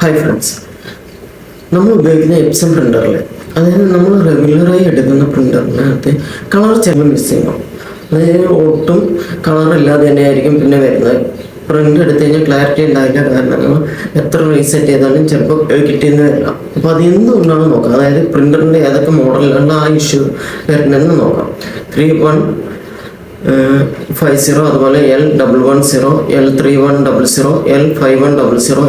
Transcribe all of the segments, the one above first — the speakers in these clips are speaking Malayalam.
ഹായ് ഫ്രണ്ട്സ്, നമ്മൾ ഉപയോഗിക്കുന്ന എപ്സൺ പ്രിൻ്ററിൽ, അതായത് നമ്മൾ റെഗുലറായി എടുക്കുന്ന പ്രിൻ്ററിനകത്ത് കളർ ചിലപ്പോൾ മിസ് ചെയ്യണം. അതായത് ഒട്ടും കളറില്ലാതെ തന്നെയായിരിക്കും പിന്നെ വരുന്നത്. പ്രിൻ്റ് എടുത്തു കഴിഞ്ഞാൽ ക്ലാരിറ്റി ഉണ്ടാവില്ല. കാരണം നമ്മൾ എത്ര റീസെറ്റ് ചെയ്താലും ചിലപ്പോൾ കിട്ടിയെന്ന് വരില്ല. അപ്പോൾ അത് എന്തുകൊണ്ടാണ് നോക്കാം. അതായത് പ്രിൻ്ററിൻ്റെ ഏതൊക്കെ മോഡലിലാണ് ആ ഇഷ്യൂ വരുന്നതെന്ന് നോക്കാം. 3150, അതുപോലെ L110, L3100, L5100,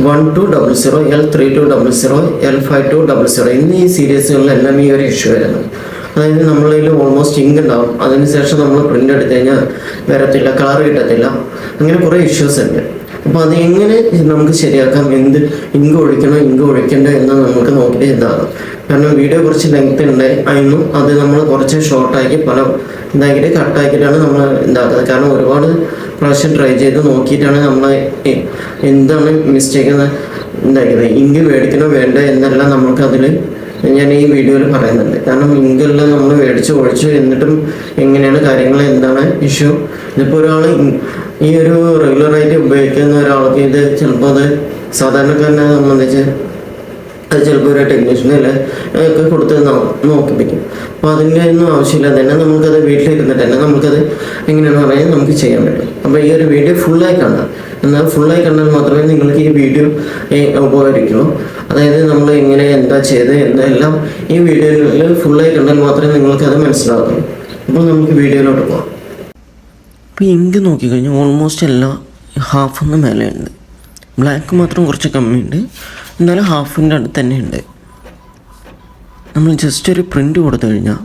L1200, L3200, L5200 എന്നീ സീരീസുകളിലെല്ലാം ഈ ഒരു ഇഷ്യൂ വരുന്നത്. അതായത് നമ്മളിൽ ഓൾമോസ്റ്റ് ഇങ്ക് ഉണ്ടാവും, അതിനുശേഷം നമ്മൾ പ്രിൻ്റ് എടുത്തു കഴിഞ്ഞാൽ വരത്തില്ല, കളർ കിട്ടത്തില്ല, അങ്ങനെ കുറേ ഇഷ്യൂസ് ഉണ്ട്. അപ്പോൾ അത് എങ്ങനെ നമുക്ക് ശരിയാക്കാം, എന്ത് ഇങ്ക് ഒഴിക്കണോ ഇങ്ക് ഒഴിക്കണ്ടോ എന്ന് നമുക്ക് നോക്കിയിട്ട് ഇതാകാം. കാരണം വീഡിയോ കുറച്ച് ലെങ്ത് ഉണ്ട് ആയിരുന്നു, അത് നമ്മൾ കുറച്ച് ഷോർട്ടാക്കി പല ഇതാക്കിയിട്ട് കട്ടാക്കിയിട്ടാണ് നമ്മൾ ഇതാക്കുന്നത്. കാരണം ഒരുപാട് പ്രാവശ്യം ട്രൈ ചെയ്ത് നോക്കിയിട്ടാണ് നമ്മൾ എന്താണ് മിസ്റ്റേക്ക് ഉണ്ടാക്കിയത്. ഇങ്ക് മേടിക്കണോ വേണ്ട എന്നെല്ലാം നമുക്കതിൽ ഞാൻ ഈ വീഡിയോയിൽ പറയുന്നുണ്ട്. കാരണം ഇങ്കെല്ലാം നമ്മൾ മേടിച്ച് ഒഴിച്ചു, എന്നിട്ടും എങ്ങനെയാണ് കാര്യങ്ങൾ, എന്താണ് ഇഷ്യൂ. ഇതിപ്പോൾ ഒരാൾ ഈ ഒരു റെഗുലറായിട്ട് ഉപയോഗിക്കുന്ന ഒരാൾക്ക് ഇത് ചിലപ്പോൾ അത് സാധാരണക്കാരനെ സംബന്ധിച്ച് അത് ചിലപ്പോൾ ഒരു ടെക്നീഷ്യനല്ലേ ഒക്കെ കൊടുത്ത് നോക്കിപ്പിക്കും. അപ്പോൾ അതിൻ്റെ ഒന്നും ആവശ്യമില്ല തന്നെ നമുക്കത് വീട്ടിലിരുന്നിട്ട് തന്നെ നമുക്കത് എങ്ങനെയാണെന്ന് പറഞ്ഞാൽ നമുക്ക് ചെയ്യാൻ പറ്റും. അപ്പോൾ ഈ ഒരു വീഡിയോ ഫുള്ളായി കാണാം. എന്നാൽ ഫുള്ളായി കണ്ടാൽ മാത്രമേ നിങ്ങൾക്ക് ഈ വീഡിയോ ഉപകരിക്കുള്ളൂ. അതായത് നമ്മൾ എങ്ങനെ എന്താ ചെയ്ത് എന്നെല്ലാം ഈ വീഡിയോയിൽ ഫുള്ളായി കണ്ടാൽ മാത്രമേ നിങ്ങൾക്കത് മനസ്സിലാകൂ. അപ്പോൾ നമുക്ക് വീഡിയോയിലോട്ട് പോകാം. ഇപ്പോൾ ഇങ്ക് നോക്കിക്കഴിഞ്ഞാൽ ഓൾമോസ്റ്റ് എല്ലാം ഹാഫിന് മേലെയുണ്ട്. ബ്ലാക്ക് മാത്രം കുറച്ച് കമ്മിയുണ്ട്, എന്നാലും ഹാഫിൻ്റെ അടുത്ത് തന്നെ ഉണ്ട്. നമ്മൾ ജസ്റ്റ് ഒരു പ്രിൻ്റ് കൊടുത്തു കഴിഞ്ഞാൽ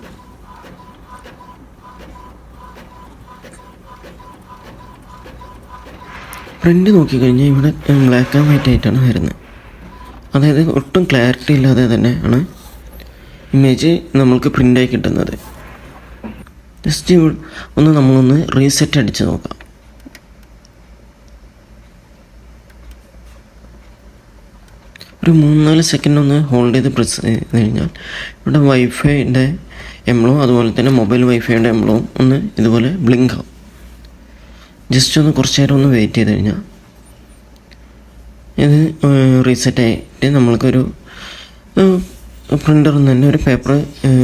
പ്രിൻ്റ് നോക്കിക്കഴിഞ്ഞാൽ ഇവിടെ ബ്ലാക്ക് ആൻഡ് വൈറ്റ് ആയിട്ടാണ് വരുന്നത്. അതായത് ഒട്ടും ക്ലാരിറ്റി ഇല്ലാതെ തന്നെയാണ് ഇമേജ് നമ്മൾക്ക് പ്രിൻ്റായി കിട്ടുന്നത്. ജസ്റ്റ് നമ്മളൊന്ന് റീസെറ്റ് അടിച്ച് നോക്കാം. ഒരു 3-4 സെക്കൻഡ് ഒന്ന് ഹോൾഡ് ചെയ്ത് പ്രസ് ചെയ്ത് കഴിഞ്ഞാൽ ഇവിടെ വൈഫൈൻ്റെ എംബ്ലവും അതുപോലെ തന്നെ മൊബൈൽ വൈഫൈയുടെ എംബ്ലവും ഒന്ന് ഇതുപോലെ ബ്ലിങ്ക് ആവും. ജസ്റ്റ് ഒന്ന് കുറച്ച് നേരം ഒന്ന് വെയിറ്റ് ചെയ്ത് കഴിഞ്ഞാൽ ഇത് റീസെറ്റായിട്ട് നമ്മൾക്കൊരു പ്രിൻ്ററിൽ നിന്ന് തന്നെ ഒരു പേപ്പർ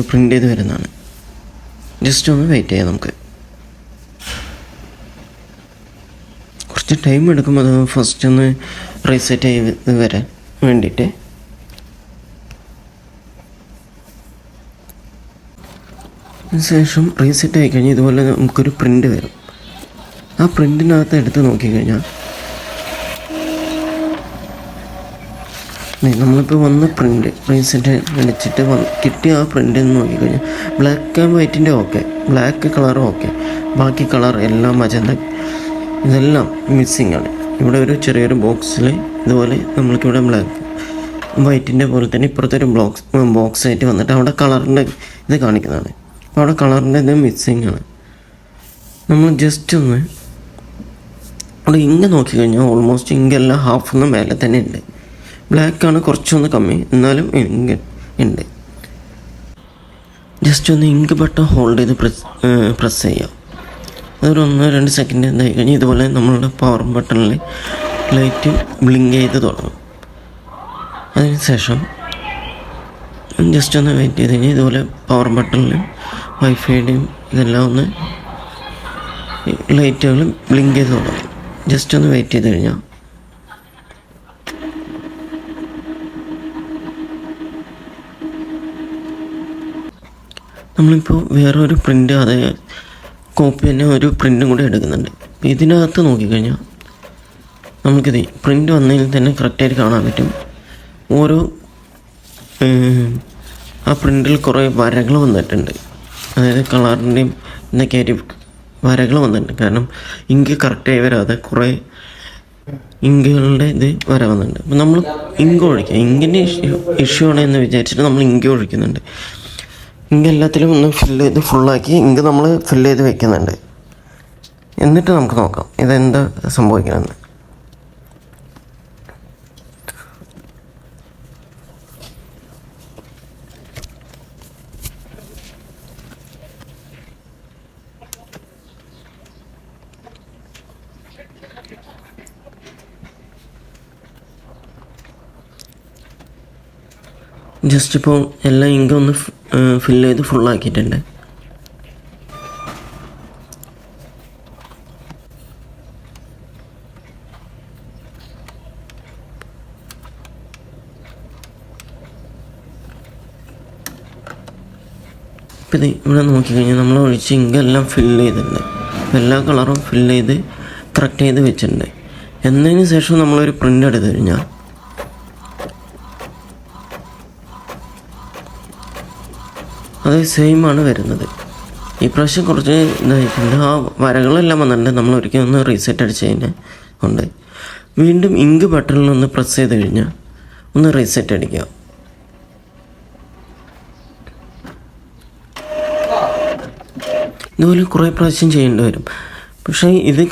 പ്രിൻ്റ് ചെയ്ത് വരുന്നതാണ്. ജസ്റ്റ് ഒന്ന് വെയിറ്റ് ചെയ്യാം. നമുക്ക് കുറച്ച് ടൈം എടുക്കും അത് ഫസ്റ്റ് ഒന്ന് റീസെറ്റ് ചെയ്ത് വരാൻ വേണ്ടിയിട്ട്. അതിനുശേഷം റീസെറ്റ് ആയി കഴിഞ്ഞാൽ ഇതുപോലെ നമുക്കൊരു പ്രിൻ്റ് വരും. ആ പ്രിൻ്റിനകത്ത് എടുത്ത് നോക്കിക്കഴിഞ്ഞാൽ നമ്മളിപ്പോൾ വന്ന പ്രിൻ്റ് റീസെറ്റ് അടിച്ചിട്ട് കിട്ടിയ ആ പ്രിൻ്റ് നോക്കിക്കഴിഞ്ഞാൽ ബ്ലാക്ക് ആൻഡ് വൈറ്റിൻ്റെ ഓക്കെ, ബ്ലാക്ക് കളറും ഓക്കെ, ബാക്കി കളർ എല്ലാം മജന്ത ഇതെല്ലാം മിസ്സിങ് ആണ്. ഇവിടെ ഒരു ചെറിയൊരു ബോക്സിൽ ഇതുപോലെ നമ്മൾക്കിവിടെ ബ്ലാക്ക് വൈറ്റിൻ്റെ പോലെ തന്നെ ഇപ്പുറത്തൊരു ബോക്സ് ആയിട്ട് വന്നിട്ട് അവിടെ കളറിൻ്റെ ഇത് കാണിക്കുന്നതാണ്. അപ്പോൾ അവിടെ കളറിൻ്റെ ഇത് മിസ്സിങ് ആണ്. നമ്മൾ ജസ്റ്റ് ഒന്ന് അവിടെ ഇങ്ങ് നോക്കിക്കഴിഞ്ഞാൽ ഓൾമോസ്റ്റ് ഇങ്കെല്ലാം ഹാഫിന് മേലെ തന്നെ ഉണ്ട്. ബ്ലാക്കാണ് കുറച്ചൊന്ന് കമ്മി, എന്നാലും ഇങ്ക് ഉണ്ട്. ജസ്റ്റ് ഒന്ന് ഇങ്ക് ബട്ടൺ ഹോൾഡ് ചെയ്ത് പ്രസ് ചെയ്യാം. അതൊരു 1-2 സെക്കൻഡ് എന്തായി കഴിഞ്ഞാൽ ഇതുപോലെ നമ്മളുടെ പവർ ബട്ടണിൽ ലൈറ്റ് ബ്ലിങ്ക് ചെയ്ത് തുടങ്ങും. അതിനുശേഷം ജസ്റ്റ് ഒന്ന് വെയിറ്റ് ചെയ്ത് കഴിഞ്ഞാൽ ഇതുപോലെ പവർ ബട്ടണിലും വൈഫൈയുടെയും ഇതെല്ലാം ഒന്ന് ലൈറ്റുകൾ ബ്ലിങ്ക് ചെയ്ത് തുടങ്ങും. ജസ്റ്റ് ഒന്ന് വെയിറ്റ് ചെയ്ത് കഴിഞ്ഞാൽ നമ്മളിപ്പോൾ വേറെ ഒരു പ്രിൻ്റ് അതേ കോപ്പി തന്നെ ഒരു പ്രിൻ്റും കൂടെ എടുക്കുന്നുണ്ട്. അപ്പോൾ ഇതിനകത്ത് നോക്കിക്കഴിഞ്ഞാൽ നമുക്കിത് പ്രിൻ്റ് വന്നതിൽ തന്നെ കറക്റ്റായിട്ട് കാണാൻ പറ്റും. ഓരോ ആ പ്രിൻ്റിൽ കുറേ വരകൾ വന്നിട്ടുണ്ട്. അതായത് കളറിൻ്റെയും ഇതൊക്കെയായിട്ട് വരകൾ വന്നിട്ടുണ്ട്. കാരണം ഇങ്ക് കറക്റ്റായി വരാതെ കുറേ ഇങ്കുകളുടെ ഇത് വര വന്നിട്ടുണ്ട്. അപ്പോൾ നമ്മൾ ഇങ്ക് ഒഴിക്കുക, ഇങ്കിൻ്റെ ഇഷ്യൂ ആണ് എന്ന് വിചാരിച്ചിട്ട് നമ്മൾ ഇങ്ക് ഒഴിക്കുന്നുണ്ട്. ഇങ്ക് എല്ലാത്തിലും ഒന്ന് ഫില്ല് ചെയ്ത് ഫുള്ളാക്കി ഇങ്ക് നമ്മൾ ഫില്ല് ചെയ്ത് വെക്കുന്നുണ്ട്. എന്നിട്ട് നമുക്ക് നോക്കാം ഇതെന്താ സംഭവിക്കണമെന്ന്. ജസ്റ്റ് ഇപ്പോൾ എല്ലാ ഇങ്കും ഒന്ന് ഫില്ല് ചെയ്ത് ഫുള്ളാക്കിയിട്ടുണ്ട്. ഇപ്പോൾ ഇത് ഇവിടെ നോക്കിക്കഴിഞ്ഞാൽ നമ്മൾ ഒഴിച്ച് ഇങ്കെല്ലാം ഫില്ല് ചെയ്തിട്ടുണ്ട്. എല്ലാ കളറും ഫില്ല് ചെയ്ത് കറക്റ്റ് ചെയ്ത് വെച്ചിട്ടുണ്ട്. എന്നതിന് ശേഷം നമ്മളൊരു പ്രിൻ്റ് എടുത്തു കഴിഞ്ഞാൽ അത് സെയിമാണ് വരുന്നത്. ഈ പ്രാവശ്യം കുറച്ച് ഇതായിട്ടുണ്ട്. ആ വരകളെല്ലാം വന്നിട്ടുണ്ട്. നമ്മൾ ഒരിക്കലും ഒന്ന് റീസെറ്റ് അടിച്ച് കഴിഞ്ഞാൽ ഉണ്ട്. വീണ്ടും ഇങ്ക് ബട്ടണിലൊന്ന് പ്രസ് ചെയ്ത് കഴിഞ്ഞാൽ ഒന്ന് റീസെറ്റ് അടിക്കുക. ഇതുപോലെ കുറേ പ്രാവശ്യം ചെയ്യേണ്ടി വരും. പക്ഷേ ഇത്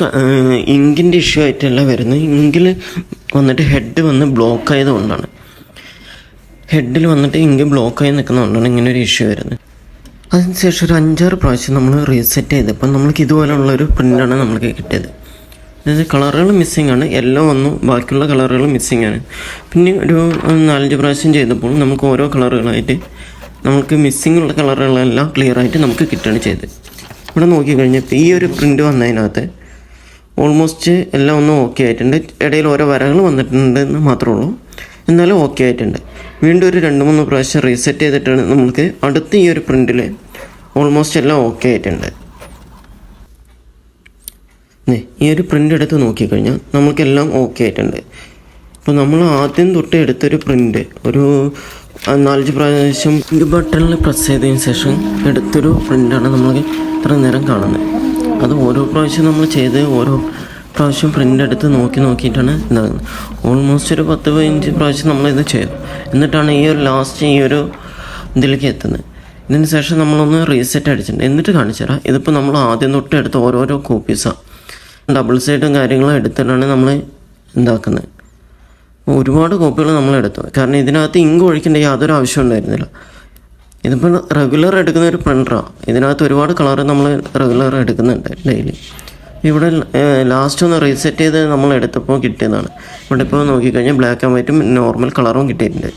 ഇങ്കിൻ്റെ ഇഷ്യൂ ആയിട്ടല്ല വരുന്നത്. ഇങ്കിൽ വന്നിട്ട് ഹെഡ് വന്ന് ബ്ലോക്ക് ആയതുകൊണ്ടാണ്. ഹെഡിൽ വന്നിട്ട് ഇങ്ക് ബ്ലോക്കായി നിൽക്കുന്നതുകൊണ്ടാണ് ഇങ്ങനെ ഒരു ഇഷ്യൂ വരുന്നത്. അതിനുശേഷം ഒരു 5-6 പ്രാവശ്യം നമ്മൾ റീസെറ്റ് ചെയ്തപ്പോൾ നമ്മൾക്ക് ഇതുപോലുള്ളൊരു പ്രിൻ്റാണ് നമ്മൾക്ക് കിട്ടിയത്. അതായത് കളറുകൾ മിസ്സിംഗ് ആണ്, യെല്ലോ വന്നു, ബാക്കിയുള്ള കളറുകൾ മിസ്സിംഗ് ആണ്. പിന്നെ ഒരു 4-5 പ്രാവശ്യം ചെയ്തപ്പോൾ നമുക്ക് ഓരോ കളറുകളായിട്ട് നമുക്ക് മിസ്സിംഗ് ഉള്ള കളറുകളെല്ലാം ക്ലിയറായിട്ട് നമുക്ക് കിട്ടുകയാണ് ചെയ്തത്. ഇവിടെ നോക്കിക്കഴിഞ്ഞപ്പോൾ ഈ ഒരു പ്രിൻ്റ് വന്നതിനകത്ത് ഓൾമോസ്റ്റ് എല്ലാം ഒന്നും ഓക്കെ ആയിട്ടുണ്ട്. ഇടയിൽ ഓരോ വരകൾ വന്നിട്ടുണ്ടെന്ന് മാത്രമേ ഉള്ളൂ, എന്നാലും ഓക്കെ ആയിട്ടുണ്ട്. വീണ്ടും ഒരു 2-3 പ്രാവശ്യം റീസെറ്റ് ചെയ്തിട്ടാണ് നമുക്ക് അടുത്ത ഈ ഒരു പ്രിൻ്റിൽ ഓൾമോസ്റ്റ് എല്ലാം ഓക്കെ ആയിട്ടുണ്ട്. ഈ ഒരു പ്രിൻ്റ് എടുത്ത് നോക്കിക്കഴിഞ്ഞാൽ നമുക്കെല്ലാം ഓക്കെ ആയിട്ടുണ്ട്. ഇപ്പോൾ നമ്മൾ ആദ്യം തൊട്ട് എടുത്തൊരു പ്രിൻ്റ് ഒരു 4 പ്രാവശ്യം ഈ ബട്ടണിൽ പ്രസ് ചെയ്തതിന് ശേഷം എടുത്തൊരു പ്രിൻ്റാണ് നമ്മൾക്ക് ഇത്ര നേരം കാണുന്നത്. അത് ഓരോ പ്രാവശ്യം നമ്മൾ ചെയ്ത് ഓരോ പ്രാവശ്യം പ്രിൻ്റ് എടുത്ത് നോക്കിയിട്ടാണ് ഇതാകുന്നത്. ഓൾമോസ്റ്റ് ഒരു 10-15 പ്രാവശ്യം നമ്മളിത് ചെയ്തു. എന്നിട്ടാണ് ഈ ഒരു ലാസ്റ്റ് ഈ ഒരു ഇതിലേക്ക് എത്തുന്നത്. ഇതിന് ശേഷം നമ്മളൊന്ന് റീസെറ്റ് അടിച്ചിട്ടുണ്ട്. എന്നിട്ട് കാണിച്ചു തരാം. ഇതിപ്പോൾ നമ്മൾ ആദ്യം തൊട്ട് എടുത്ത ഓരോരോ കോപ്പീസാണ്, ഡബിൾ സൈഡും കാര്യങ്ങളും എടുത്തിട്ടാണ് നമ്മൾ എന്താക്കുന്നത്. ഒരുപാട് കോപ്പികൾ നമ്മൾ എടുത്തു. കാരണം ഇതിനകത്ത് ഇങ്ക് ഒഴിക്കേണ്ട യാതൊരു ആവശ്യം ഉണ്ടായിരുന്നില്ല. ഇതിപ്പോൾ റെഗുലർ എടുക്കുന്ന ഒരു പ്രിൻ്ററാണ്. ഇതിനകത്ത് ഒരുപാട് കളർ നമ്മൾ റെഗുലർ എടുക്കുന്നുണ്ട് ഡെയിലി. ഇവിടെ ലാസ്റ്റ് ഒന്ന് റീസെറ്റ് ചെയ്ത് നമ്മൾ എടുത്തപ്പോൾ കിട്ടിയതാണ്. ഇവിടെ ഇപ്പോൾ നോക്കിക്കഴിഞ്ഞാൽ ബ്ലാക്ക് ആൻഡ് വൈറ്റും നോർമൽ കളറും കിട്ടിയിട്ടുണ്ട്.